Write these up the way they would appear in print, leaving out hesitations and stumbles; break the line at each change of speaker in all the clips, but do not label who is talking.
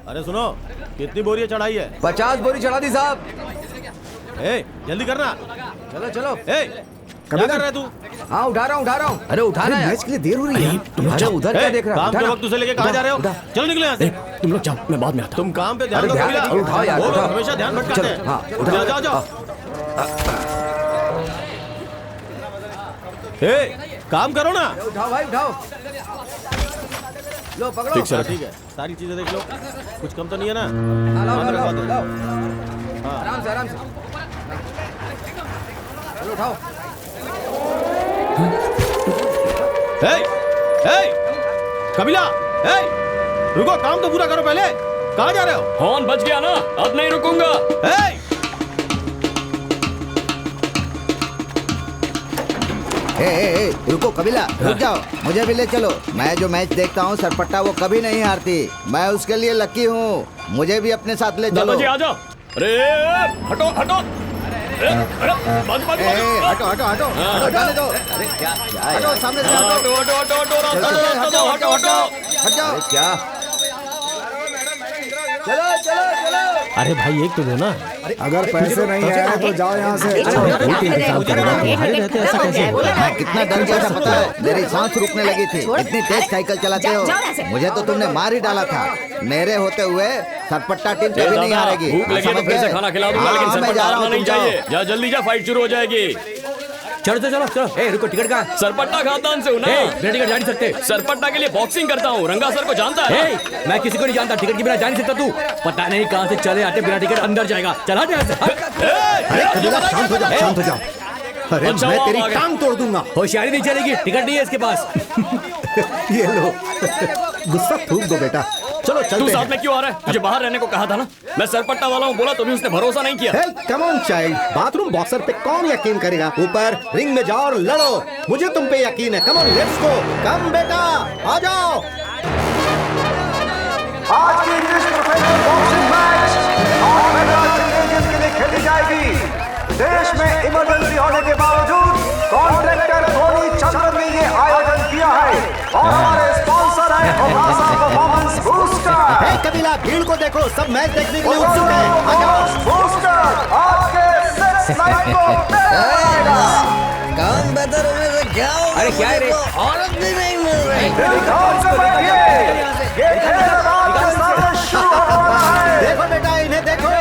अरे सुनो, कितनी बोरियां चढ़ाई है?
50 बोरी चढ़ा दी साहब।
जल्दी करना।
चलो चलो।
क्या कर रहा है तू?
हाँ उठा रहा हूँ। अरे उठाना यार,
मैच के लिए देर हो रही है।
अरे उधर क्या देख रहा
काम के वक्त उसे लेके कहाँ जा रहे हो? चलो निकलो यहाँ से।
तुम लोग जाओ, मैं बाद में आता हूँ।
तुम काम पे ध्यान
अरे
दो
ध्यान
कबीला।
रखो, उठाओ यार,
वो लोग
उठाओ।
हमेशा ध्यान भटकाते
चलो,
हैं।
हाँ, उठाओ।
जाओ जाओ। काम करो ना।
उठाओ भाई उठाओ। लो पकड़ो।
ठीक सर।
ठीक है, सारी चीजें देख लो। कुछ कम तो नहीं है ना?
लाओ,
हाँ,
लाओ,
रखवा दो।
लाओ। आराम से आराम से। चलो उठाओ।
कबीला, रुको, काम तो पूरा करो पहले। कहाँ जा रहे हो?
हॉर्न बज गया ना, अब नहीं रुकूंगा।
रुको कबीला, रुक जाओ, मुझे भी ले चलो। मैं जो मैच देखता हूँ सरपट्टा, वो कभी नहीं हारती। मैं उसके लिए लकी हूँ, मुझे भी अपने साथ ले चलो।
दादाजी आ जाओ। अरे हटो हटो।
हटो जाने दो। अरे क्या हटो, सामने से हट जाओ।
क्या? चलो चलो चलो।
अरे भाई एक तो दो ना।
अगर पैसे नहीं है तो जाओ यहाँ से।
मैं कितना डर गया था पता है? मेरी सांस रुकने लगी थी, इतनी तेज साइकिल चलाते हो। मुझे तो तुमने मार ही डाला था। मेरे होते हुए सरपट्टा टीम कभी नहीं हारेगी।
भूख लगी तो फिर से खाना खिला दूंगा, लेकिन सरपट्टा हारना नहीं चाहिए। जा जल्दी जा, फाइट शुरू हो जाएगी।
चलो चलो चलो। रुको, टिकट कहाँ?
सरपट्टा खानदान से हूँ ना।
टिकट जा नहीं सकते।
सरपट्टा के लिए बॉक्सिंग करता हूँ, रंगा सर को जानता है।
मैं किसी को नहीं जानता, टिकट के बिना जा नहीं सकता तू। पता नहीं कहाँ से चले आते बिना टिकट अंदर जाएगा। चला जा।
अरे कबीला शांत हो जाओ, शांत हो जाओ। अरे
अच्छा,
मैं
वो
तेरी
आ गया।
टांग तोड़ दूंगा।
होशियारी नहीं चलेगी, टिकट नहीं है इसके पास।
ये लो, गुस्सा थूक दो बेटा। चलो
तू
चलते
साथ
हैं।
में क्यों आ रहा है? मुझे बाहर रहने को कहा था ना। मैं सरपट्टा वाला हूँ बोला तो भी उसने भरोसा नहीं किया।
Come on child, bathroom boxer पे कौन यकीन करेगा? ऊपर रिंग में जाओ और लड़ो। मुझे तुम पे यकीन है। Come on let's go. कम बेटा, आ जाओ।
आज की इंग्लिश प्रोफेशनल बॉक्सिंग मैच और मैदान चैंपियनशिप के लिए खेली जाएगी। देश में इमरजेंसी होने के बावजूद कॉन्ट्रैक्टर धोनी चंद्रन ने ये आयोजन किया है और हमारे स्पॉन्सर है ओकासा परफॉर्मेंस बूस्टर।
कबीला, भीड़ को देखो, सब मैच देखने के लिए उत्सुक है। आ जाओ।
बूस्टर आपके सेक्स लाइफ को बढ़ाएगा।
काम बेहतर होने से क्या होगा?
अरे क्या है रे?
औरत भी नहीं मिल रही।
ध्यान से बैठिए, ये खेल आपके सामने शुरू होने वाला है।
देखो बेटा, इन्हें देखो।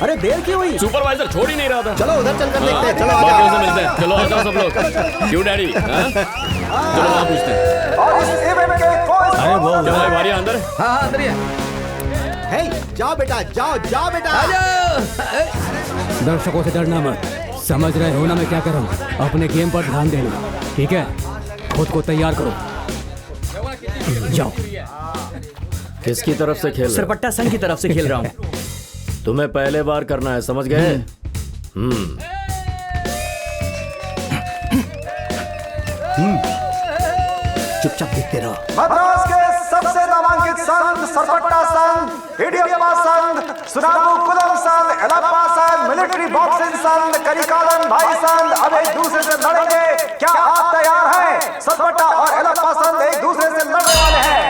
अरे देर क्यों हुई?
सुपरवाइजर छोड़ ही नहीं रहा था।
चलो उधर चलकर देखते हैं। चलो आ
बाकियों से
जाओ।
मिलते हैं। चलो आ जाओ सब लोग। क्यों डैडी? चलो वहाँ पूछते हैं।
और इस इवेंट के कोई
क्या भाई भारी अंदर?
हाँ अंदर ही है।
हे, जाओ बेटा, जाओ जाओ बेटा।
दर्शकों से डरना मत। समझ रहे हो ना मैं क्या कर रहा हूँ? अपने गेम पर ध्यान देना, ठीक है? खुद को तैयार करो। जाओ।
किसकी तरफ से खेल?
सरपट्टा संघ की तरफ से खेल रहा हूँ।
तुम्हें पहले बार करना है, समझ गए?
चुपचाप देखते रहो।
मद्रास के सबसे नामांकित संघ सरपट्टा संघ, इडियप्पा संघ, सुनामू कुलम संघ, एलप्पा संघ, मिलिट्री बॉक्सिंग संघ, करिकालन भाई संघ अब एक दूसरे से लड़ेंगे। क्या आप तैयार हैं? सरपट्टा और एलप्पा संघ एक दूसरे से लड़ने वाले हैं।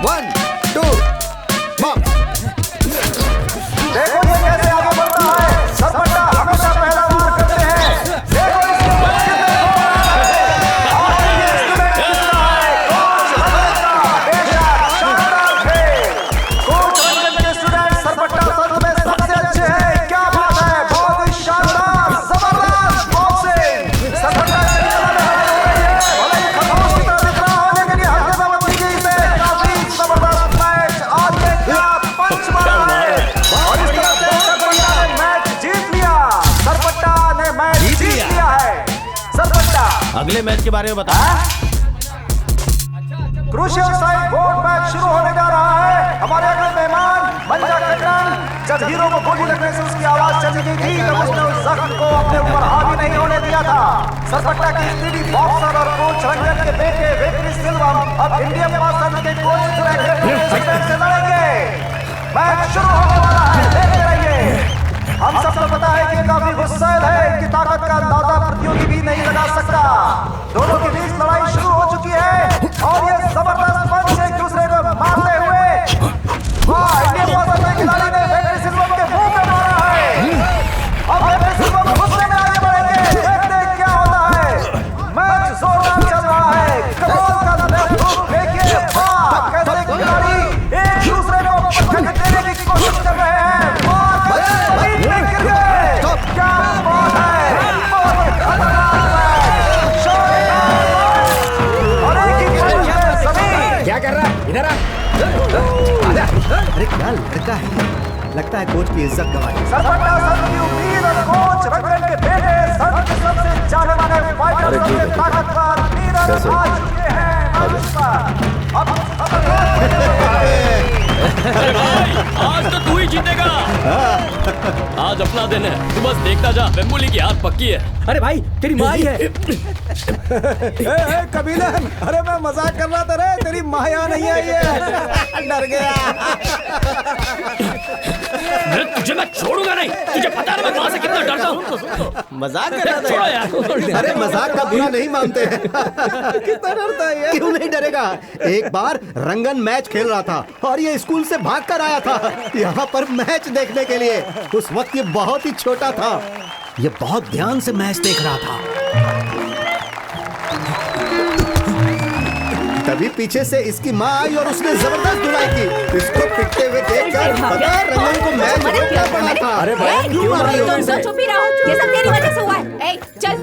1, 2, बम।
देखो ये कैसे आगे बढ़ता है। सरपट्टा हमेशा पहला वार करते हैं। देखो इसके बच्चे और ये स्टूडेंट कितना है। कोच रंजन बेशक शानदार खेल। कोच रंजन के स्टूडेंट सरपट्टा संघ में सबसे अच्छे हैं। क्या बात है, बहुत ही शानदार जबरदस्त बॉक्सिंग। सरपट्टा भले ही खतरों की तरह दिख रहा हो, लेकिन ये हल्के में बदली गई से काफी जबरदस्त मैच आज देखना पंच मारा है और इस तरह से सरपट्टा ने मैच जीत लिया। सरपट्टा ने मैच जीत लिया है। सरपट्टा
अगले मैच के बारे में बता।
क्रूशियल साइड बोर्ड मैच शुरू होने जा रहा है। हमारे अगले मेहमान मंजा कटरन, जब हीरो को गोली लगने से उसकी आवाज चली गई थी तब उसने उस जख्म को अपने ऊपर हावी नहीं होने दिया था। सरपट्टा की स्पीडी बॉक्सर और कोच रंजन के बेटे वेकरी सिल्वम अब इंडियप्पा संघ के कोच से लड़ेंगे। मैच शुरू होने वाला है, देखते रहिए। हम सबको पता है कि ये काफी गुस्सैल है, इनकी ताकत का अंदाजा प्रतियोगी भी नहीं लगा सकता। दोनों के बीच लड़ाई शुरू हो चुकी है और ये जबरदस्त पंच एक दूसरे को मारते हुए
अरे क्या लड़का है, लगता है कोच की इज्जत गंवा दी।
सरपट्टा संघ की उम्मीद और कोच रंगन के बेटे संघ के सबसे जाने माने फाइटर, सबसे ताकतवर नीरज आ चुके हैं मंच पर।
अरे भाई, आज तो तू ही जीतेगा। आज अपना दिन है, तू बस देखता जा। वेम्बुली की हाथ पक्की है।
अरे भाई तेरी माँ ही है।
कबीलन, अरे मैं मजाक कर रहा था रे, तेरी माँ यहाँ नहीं है ये। डर गया।
तुझे मैं छोड़ूंगा नहीं, तुझे पता है मैं माँ से कितना डरता हूँ।
मजाक कर रहा
छोड़ो
था
यार।
अरे मजाक का बुरा नहीं मानते हैं। कितना डरता है ये। क्यों नहीं डरेगा, एक बार रंगन मैच खेल रहा था और ये स्कूल से भाग कर आया था यहाँ पर मैच देखने के लिए। उस वक्त ये बहुत ही छोटा था, ये बहुत ध्यान से मैच देख रहा था। तभी पीछे से इसकी माँ आई और उसने जबरदस्त धुलाई की। इसको पिटते हुए देखकर पता है रंगन को मैच रोकना पड़ा था। अरे भाई क्यों मार रही हो?
तुम सब चुप ही रहो, ये सब तेरी वजह से हुआ है। ए, चल,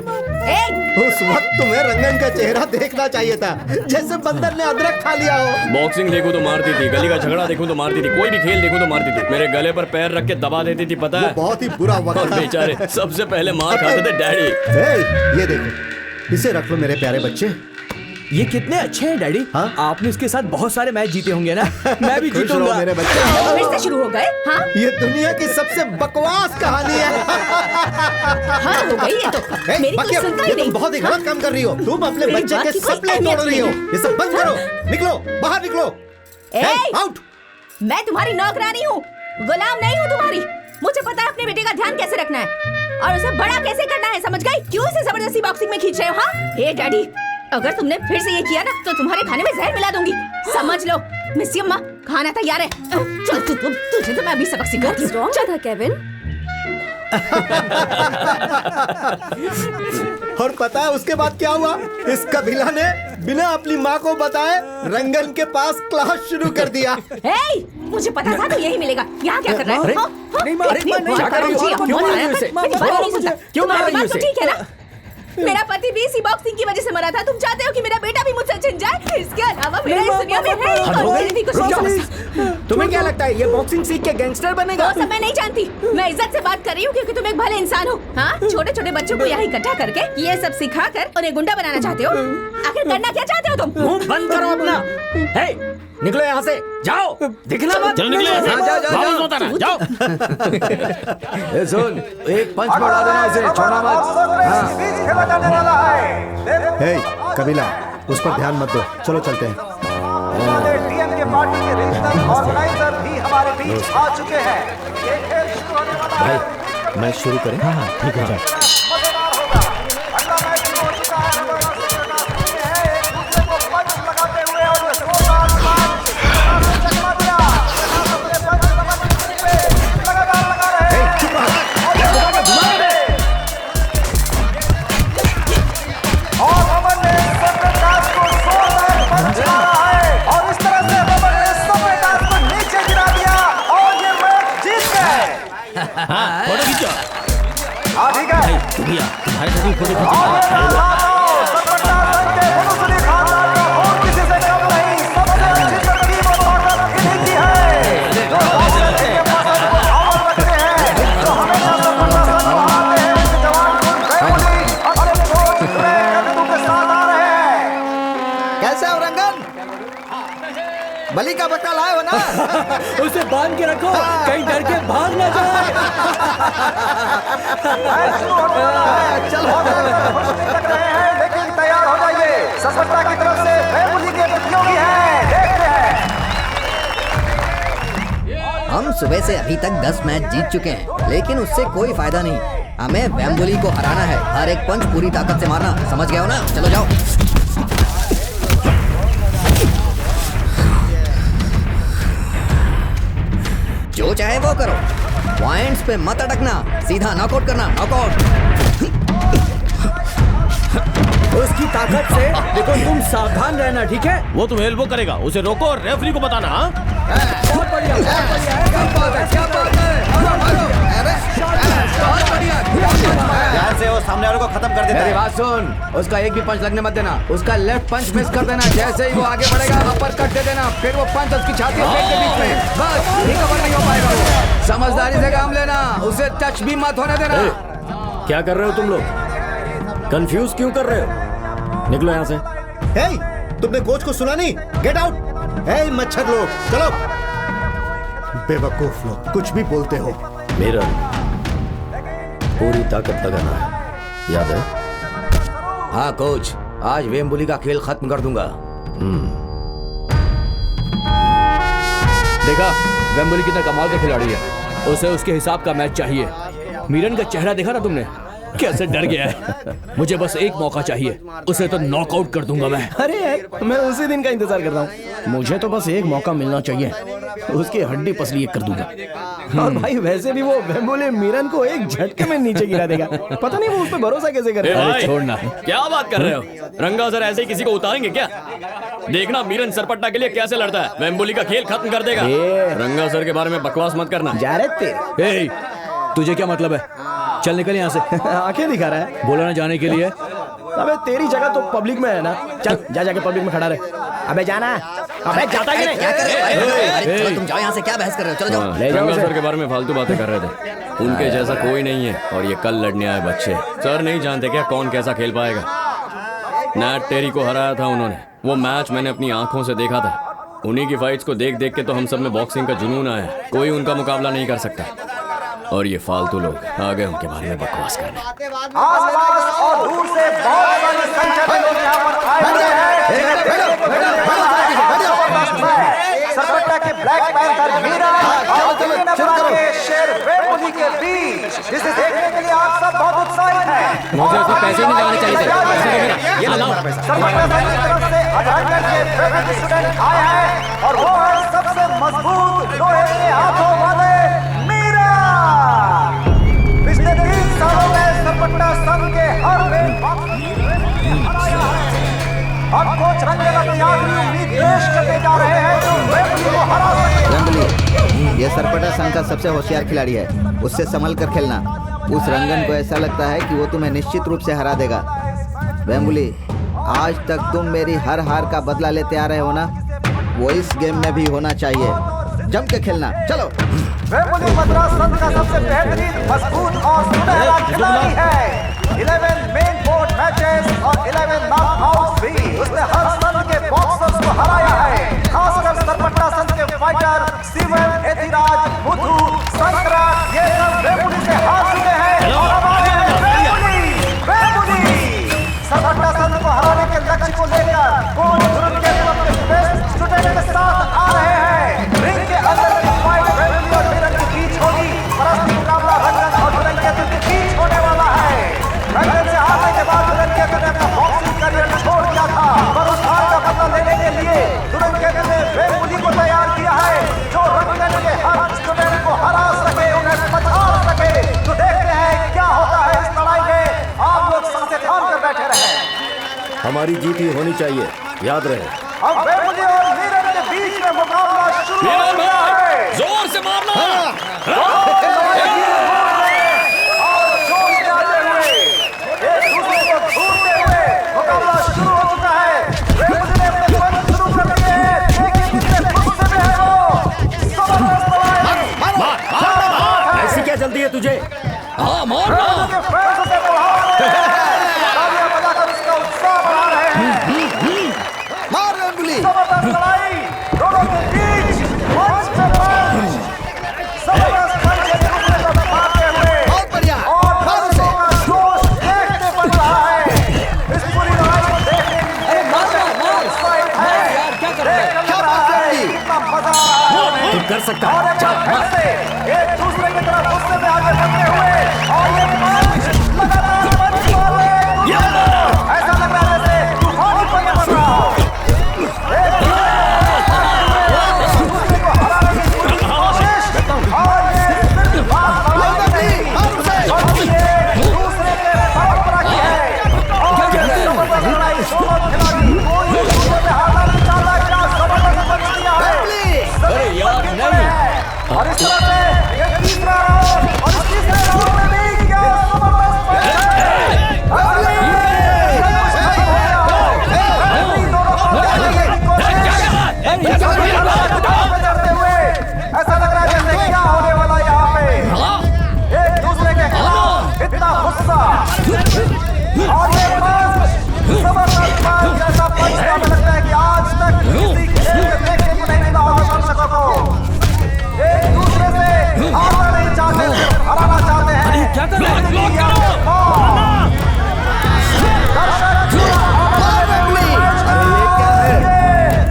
ए।
उस वक्त तुम्हें रंगन का चेहरा देखना चाहिए था, जैसे बंदर ने अदरक खा लिया हो।
बॉक्सिंग देखूं तो मारती थी, गली का झगड़ा देखूं तो मारती थी, कोई भी खेल देखूं तो मारती थी। मेरे गले पर पैर रख के दबा देती थी, पता है?
बहुत ही बुरा वक्त
और
था।
बेचारे सबसे पहले मार खाते थे डैडी।
ये देखो, इसे रख लो मेरे प्यारे बच्चे।
ये कितने अच्छे हैं डैडी।
हाँ?
आपने इसके साथ बहुत सारे मैच जीते होंगे ना। मैं भी
खुश रहो
जीतूंगा
मेरे बच्चे।
फिर से शुरू हो गए? हाँ
ये दुनिया की सबसे बकवास कहानी है।
हाँ हो गई ये तो। मेरी कोई
बकिया,
सुनता ही
ये तुम
नहीं।
बहुत ही गलत काम कर रही हो। तुम अपने
मेरी
बच्चे
बात
के
की कोई
सपने
अहमियत
तोड़ रही हो।
नहीं।
ये सब बंद करो, निकलो बाहर निकलो।
ए,
आउट।
मैं तुम्हारी नौकरानी हूँ, गुलाम नहीं हूँ तुम्हारी। मुझे पता है अपने बेटे का ध्यान कैसे रखना है और उसे बड़ा कैसे करना है, समझ गई? क्यों इसे जबरदस्ती बॉक्सिंग में खींच रहे हो? हाँ हे डैडी, अगर तुमने फिर से ये किया ना तो तुम्हारे खाने में जहर मिला दूंगी, समझ लो। मिस अम्मा, खाना तैयार है। चल तुझे तो मैं अभी सबक सिखाती हूँ। चल केविन।
और पता है उसके बाद क्या हुआ? इस कबीला ने बिना अपनी माँ को बताए रंगन के पास क्लास शुरू कर दिया।
हे, मुझे पता था तो यही मिलेगा। यहाँ क्या कर रहा है?
नहीं मार रही हो, क्या कर रही हो? क्यों मार रही हो इसे? क्यों मार रही हो इसे?
ठीक है ना, मेरा पति भी इसी बॉक्सिंग की वजह से मरा था। तुम चाहते हो कि मेरा बेटा भी मुझसे छिन जाए? इसके अलावा मेरा इस दुनिया में है ही कुछ।
तुम्हें क्या लगता है ये बॉक्सिंग सीख के गैंगस्टर बनेगा?
वो सब मैं नहीं जानती, मैं इज्जत से बात कर रही हूँ क्योंकि तुम एक भले इंसान हो। हाँ, छोटे छोटे बच्चों को यहाँ इकट्ठा करके ये सब सिखा कर उन्हें गुंडा बनाना चाहते हो। आखिर करना क्या चाहते हो तुम?
मुंह बंद करो अपना। हे, निकलो यहाँ से, जाओ। दिखना मत।
चलो निकलो यहाँ से।
हाँ, जाओ, जाओ,
वापस मत आना, जाओ।
ए सुन, एक पंच पड़ा देना इसे, छोड़ना मत।
बीच खेला जाने वाला है।
हे कबीला, उस पर ध्यान मत दो, चलो चलते हैं।
हमारे टीएमके पार्टी के रीजनल ऑर्गेनाइजर भी हमारे बीच आ चुके हैं। ये खेल शुरू होने वाला है।
मैच शुरू करें? हाँ ठीक है।
मजेदार होगा। अगला मैच शुरू हो चुका है। दोनों टीमें हैं, एक दूसरे को पंच लगाते हुए और ये जोरदार मैच चकमा दिया। अपने पंच लगातार लगा रहे हैं। और रमन ने सत्यदास को जोरदार पंच मारा है और इस तरह से रमन ने सत्यदास को नीचे गिरा दिया और ये मैच जीत गए।
फोटो खींचो।
हाँ ठीक है।
भैया तुम्हारे साथ ही फोटो खींचो।
और ये मैं लाता हूँ सतपट्टा संघ के मुनुसली खानदान का और किसी से कम नहीं, सबसे अच्छी तरकीब और ताकत इन्हीं की है। जो राजनीति के मौसम को अमल रखते हैं, जो हमेशा सतपट्टा संघ को हारते हैं, इनके जवान खुद गैमुली अपने कोच ग्रेग अभिदू के साथ आ रहे हैं।
कैसे हो रंगन? बलि का बच्चा लाए हो ना?
उसे बांध के रखो, कहीं डर के भाग ना जाए।
मैच शुरू होने वाला है।
चलो।
लग रहे हैं, लेकिन तैयार हो जाइए। सतपट्टा की तरफ से गैमुली के प्रतियोगी हैं, देखते हैं।
हम सुबह से अभी तक 10 मैच जीत चुके हैं, लेकिन उससे कोई फायदा नहीं। हमें वेम्बुली को हराना है, हर एक पंच पूरी ताकत से मारना, समझ गए हो ना? चलो जाओ। जो चाहे वो करो, पॉइंट्स पे मत अटकना, सीधा नॉकआउट करना, नॉकआउट।
उसकी ताकत से देखो, तुम सावधान रहना, ठीक है?
वो तुम्हें एल्बो करेगा, उसे रोको और रेफरी को बताना। हाँ?
बहुत बढ़िया, बहुत बढ़िया है, क्या बात है, क्या बात है। बहुत बढ़िया।
ध्यान से वो सामने वाले को खत्म कर देता
मेरी
है।
बात सुन, उसका एक भी पंच लगने मत देना। उसका लेफ्ट पंच मिस कर देना, जैसे ही वो आगे बढ़ेगा अपर कट दे देना, फिर वो पंच उसकी छाती और पेट के बीच में, बस। समझदारी से काम लेना, उसे टच भी मत होने देना।
क्या कर रहे हो तुम लोग? कंफ्यूज क्यों कर रहे हो? निकलो यहाँ से।
हे, तुमने कोच को सुना नहीं? Get out. हे मच्छर लोग, चलो। बेवकूफ लोग, कुछ भी बोलते हो।
मेरा पूरी ताकत लगाना है, याद है?
हाँ कोच, आज वेम्बुली का खेल खत्म कर दूंगा।
देखा, वेम्बुली कितना कमाल का खिलाड़ी है, उसे उसके हिसाब का मैच चाहिए। मीरन का चेहरा देखा ना तुमने, कैसे डर गया है। मुझे बस एक मौका चाहिए, उसे तो नॉकआउट कर दूंगा मैं।
अरे यार, मैं उसी दिन का इंतजार कर रहा हूँ। मुझे तो बस एक मौका मिलना चाहिए, उसकी हड्डी पसली एक कर दूंगा। और भाई वैसे भी वो वेम्बुली मीरन को एक झटके में नीचे गिरा देगा। पता नहीं वो उस पर भरोसा कैसे कर रहा है।
भाई,
छोड़ना।
क्या बात कर रहे हो? रंगा सर ऐसे ही किसी को उतारेंगे क्या? देखना मीरन सरपट्टा के लिए कैसे लड़ता है, वेम्बुली का खेल खत्म कर देगा। रंगा सर के बारे में बकवास मत करना।
जा रहे थे।
तुझे क्या मतलब है? चल निकल यहाँ से।
आंखें दिखा रहा है।
बोला ना जाने के लिए।
अबे तेरी जगह तो पब्लिक में है ना, चल जा जाके पब्लिक में खड़ा रहे। अबे जाना है। अबे जाता ही नहीं।
क्या कर रहे हो? अरे चलो तुम जाओ यहाँ से, क्या बहस कर रहे हो? चलो जाओ।
ले जाओ
रंगा
उसे।
सर के बारे में फालतू बातें कर रहे थे। उनके जैसा कोई नहीं है और ये कल लड़ने आए बच्चे। सर नहीं जानते क्या कौन कैसा खेल पाएगा। नैट टेरी को हराया था उन्होंने, वो मैच मैंने अपनी आंखों से देखा था। उन्हीं की फाइट्स को देख देख के तो हम सब में बॉक्सिंग का जुनून आया। कोई उनका मुकाबला नहीं कर सकता। और ये फालतू लोग आ गए उनके बारे में बकवास करने।
आसपास और दूर से बहुत सारी संख्या में लोग यहाँ पर आए हुए हैं। सरपट्टा के ब्लैक पैंथर मीरा और के शेर वेम्बुली के बीच, जिसे देखने के लिए आप सब बहुत उत्साहित हैं।
मुझे उसमें पैसे नहीं लगाने चाहिए थे।
सरपट्टा संघ की तरफ से अठारह के फेवरेट स्टूडेंट आया है और वो है सबसे मजबूत लोहे के हाथों वाले मीरा। पिछले 3 सालों में सरपट्टा संघ के हर अब कोच रंगन अपनी आखिरी उम्मीद पेश करने जा रहे हैं जो वेम्बुली को हरा सके।
वेम्बुली, ये सरपटा संघ का सबसे होशियार खिलाड़ी है, उससे संभल कर खेलना। उस रंगन को ऐसा लगता है कि वो तुम्हें निश्चित रूप से हरा देगा। वेम्बुली, आज तक तुम मेरी हर हार का बदला लेते आ रहे हो ना, वो इस गेम में भी होना चाहिए। जम के खेलना, चलो।
वेम्बुली मद्रास संघ का सबसे बेहतरीन, मजबूत और सुनहरा खिलाड़ी है। 11 मेन बोर्ड मैचेस और 11 नॉकआउट्स भी उसने हर संघ के बॉक्सर्स को हराया है। खासकर सरपट्टा संघ के फाइटर सिवन, एथिराज, मुथु, संतरा, ये सब वेम्बुली से हार चुके हैं। और अब आ गए वेम्बुली। सरपट्टा संघ को हराने के लक्ष्य को लेकर कोच ध्रुव के अपने बेस्ट स्टूडेंट के साथ आ रहे हैं। रिंग के अंदर की फाइट वेम्बुली और मीरन के बीच होगी, पर असली मुकाबला रंगन और दुरंगेतु के बीच होने वाला है। रंगन से हारने के बाद दुरंगेतु ने अपना बॉक्सिंग करियर छोड़ दिया था, पर उस हार का बदला लेने के लिए दुरंगेतु ने वेम्बुली को तैयार किया है, जो रंगन के हर स्टूडेंट को हरा सके, उन्हें पछाड़ सके। तो देखते हैं क्या होता है इस लड़ाई में। आप लोग सांसें थाम कर बैठे रहे।
हमारी जीत ही होनी चाहिए, याद रहे।
अब वेम्बुली और मीरन के बीच में मुकाबला शुरू हो गया है।
जोर से मारना।
और जोश में आते हुए, एक दूसरे को घूरते हुए मुकाबला शुरू हो चुका है। वेम्बुली ने अपने पंच शुरू कर दिए हैं। देखिए कितने गुस्से में है वो। जबरदस्त लड़ाई।
ऐसी क्या जल्दी है तुझे? हाँ मारना।
वेम्बुली के फैंस उसे बढ़ा रहे हैं, तालियां बजाकर उसका उत्साह बढ़ा रहे हैं।
मार वेम्बुली।
जबरदस्त लड़ाई दोनों के बीच, मंच पे पंच, जबरदस्त पंच एक दूसरे को मारते हुए
बहुत बढ़िया।
और
मार उसे।
दर्शकों का जोश देखते बन रहा है। इस पूरी लड़ाई को देखने के लिए उत्साहित है।
क्या कर रहे हैं?
देखकर लग रहा है कितना मजा आ रहा है।
तू कर सकता
और
है।
एक बार फिर से एक दूसरे की तरफ गुस्से में आगे बढ़ते हुए और ये पंच लगातार पंच मार रहे हैं एक दूसरे को। ऐसा लग रहा है जैसे तूफानी पंच बन रहा हो। और इस तरह से ये तीसरा राउंड और इस तीसरे राउंड में भी क्या जबरदस्त ऐसा लग रहा है जैसे क्या होने वाला यहाँ और ये पंच जबरदस्त पंच, ऐसा पंच का हमें लगता है कि आज तक किसी खेल में देखने को नहीं मिला होगा दर्शकों को। एक दूसरे से हारना नहीं चाहते, सिर्फ हराना चाहते हैं।
क्या कर रहे हो?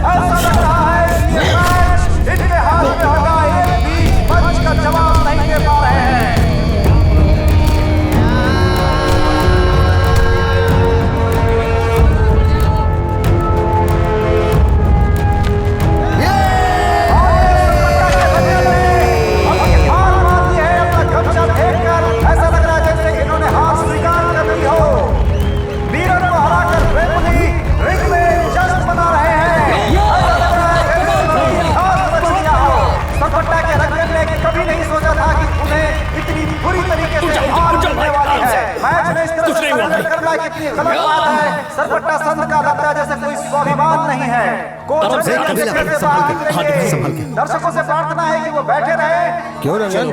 ऐसा लग रहा है कि ये मैच इनके हाथ में होगा। एक भी पंच का जवाब नहीं दे पा रहे हैं। ऐसा लग रहा है जैसे कि इन्होंने हार स्वीकार कर ली हो। मीरन को हराकर वेम्बली रिंग में जश्न मना रहे हैं। ऐसा लग रहा है कि हार बच गया हो। सरपट्टा के रंगन ने कभी नहीं सोचा था कि उन्हें इतनी बुरी तरीके से हार मिलने वाली है। मैच में इस तरह से सरेंडर करना कितनी गलत बात है। सरपट्टा संघ का लगता है जैसे कोई स्वाभिमान नहीं है। कोच दर्शकों से प्रार्थना है कि वो बैठे रहे।
क्यों रंगन?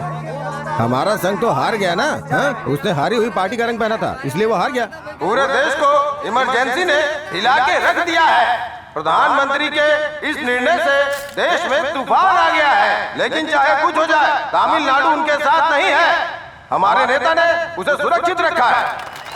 हमारा संघ तो हार गया ना। उसने हारी हुई पार्टी का रंग पहना था, इसलिए वो हार गया।
पूरे देश को इमरजेंसी ने हिला के रख दिया है। प्रधानमंत्री के इस निर्णय से देश में तूफान आ गया है। लेकिन चाहे कुछ हो जाए, तमिलनाडु उनके साथ नहीं है। हमारे नेता ने उसे सुरक्षित रखा है।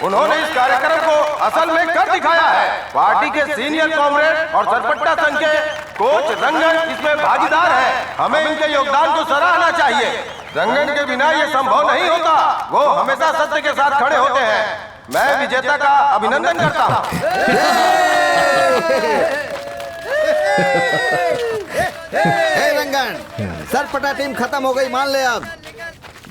उन्होंने इस कार्यक्रम को असल में कर दिखाया है। पार्टी के सीनियर कॉमरेड और सरपट्टा संघ के कोच रंगन इसमें भागीदार है। हमें इनके योगदान को सराहना चाहिए। रंगन के बिना ये संभव नहीं होता। वो हमेशा सत्य के साथ खड़े होते हैं। मैं विजेता का अभिनंदन करता हूँ।
रंगन, सरपटा टीम खत्म हो गई, मान ले। अब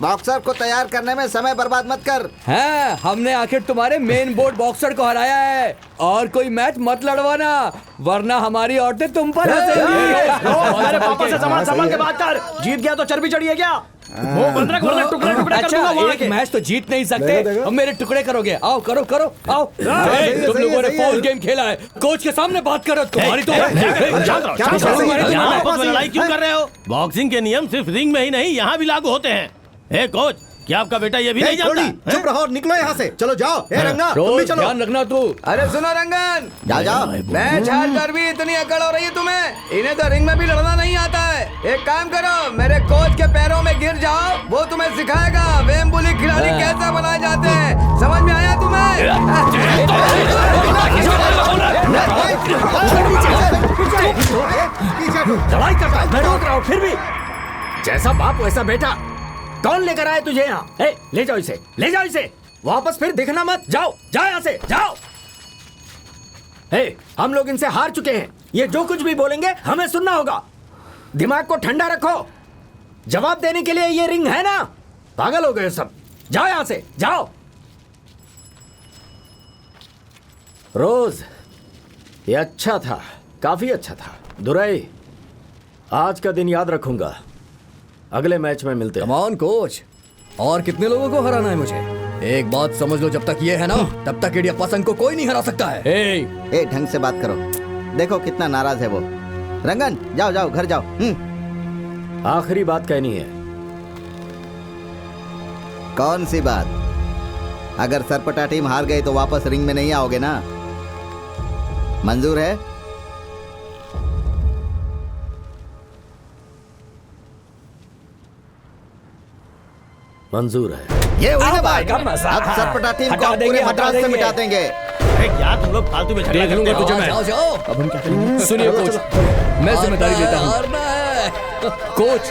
बॉक्सर को तैयार करने में समय बर्बाद मत कर।
हैं, हमने आखिर तुम्हारे मेन बोर्ड बॉक्सर को हराया है और कोई मैच मत लड़वाना, वरना हमारी औरतें तुम पर हंसेंगी।
हमारे पापा से संभाल के बात कर। जीत गया तो चर्बी चढ़ी है क्या? वो बंदरा टुकड़े टुकड़े कर दूंगा वहां
एक मैच तो जीत नहीं सकते। अब मेरे टुकड़े करोगे? आओ करो करो आओ। तुम लोगों ने फोन गेम खेला है, कोच के सामने बात करो। तुम्हारी तो
आपस में लड़ाई क्यों कर रहे हो? बॉक्सिंग के नियम सिर्फ रिंग में ही नहीं, यहाँ भी लागू होते हैं। ए कोच, क्या आपका बेटा ये भी नहीं जानता?
चुप रहो और निकलो यहाँ से। चलो जाओ। रंगा, तुम भी चलो।
ध्यान रखना तू।
अरे सुनो रंगन,
जाओ जाओ।
मैच हार कर भी इतनी अकड़ हो रही है तुम्हें। इन्हें तो रिंग में भी लड़ना नहीं आता है। एक काम करो, मेरे कोच के पैरों में गिर जाओ, वो तुम्हें सिखाएगा वेम्बुली खिलाड़ी कैसे बनाए जाते हैं। समझ में आया तुम्हें?
लड़ाई करता है, मैं रोक रहा हूँ फिर भी। जैसा बाप वैसा बेटा। कौन लेकर आए तुझे यहाँ? ले जाओ इसे, ले जाओ इसे। वापस फिर दिखना मत। जाओ जाओ यहाँ से, जाओ। हम लोग इनसे हार चुके हैं। ये जो कुछ भी बोलेंगे हमें सुनना होगा। दिमाग को ठंडा रखो। जवाब देने के लिए ये रिंग है ना? पागल हो गए सब। जाओ यहाँ से, जाओ। रोज, ये अच्छा था, काफी अच्छा था। दुराई, आज का दिन याद रखूंगा। अगले मैच में मिलते हैं।
कम ऑन कोच, और कितने लोगों को हराना है मुझे? एक बात समझ लो, जब तक ये है ना, तब तक इडियप्पा संघ को कोई नहीं हरा सकता है।
ए ढंग से बात करो। देखो कितना नाराज है वो। रंगन, जाओ जाओ, घर जाओ।
आखिरी बात कहनी है।
कौन सी बात? अगर सरपटा टीम हार गई तो वापस रिंग में नहीं आओगे ना? मंजूर है?
मंजूर है।
ये हुई ना बात। अब सरपटा टीम को पूरे मद्रास से मिटा देंगे।
क्या तुम लोग फालतू में
देख लूंगा तुझे मैं।
जाओ।
अब हम क्या करेंगे? सुनिए कोच, मैं जिम्मेदारी लेता हूँ। कोच,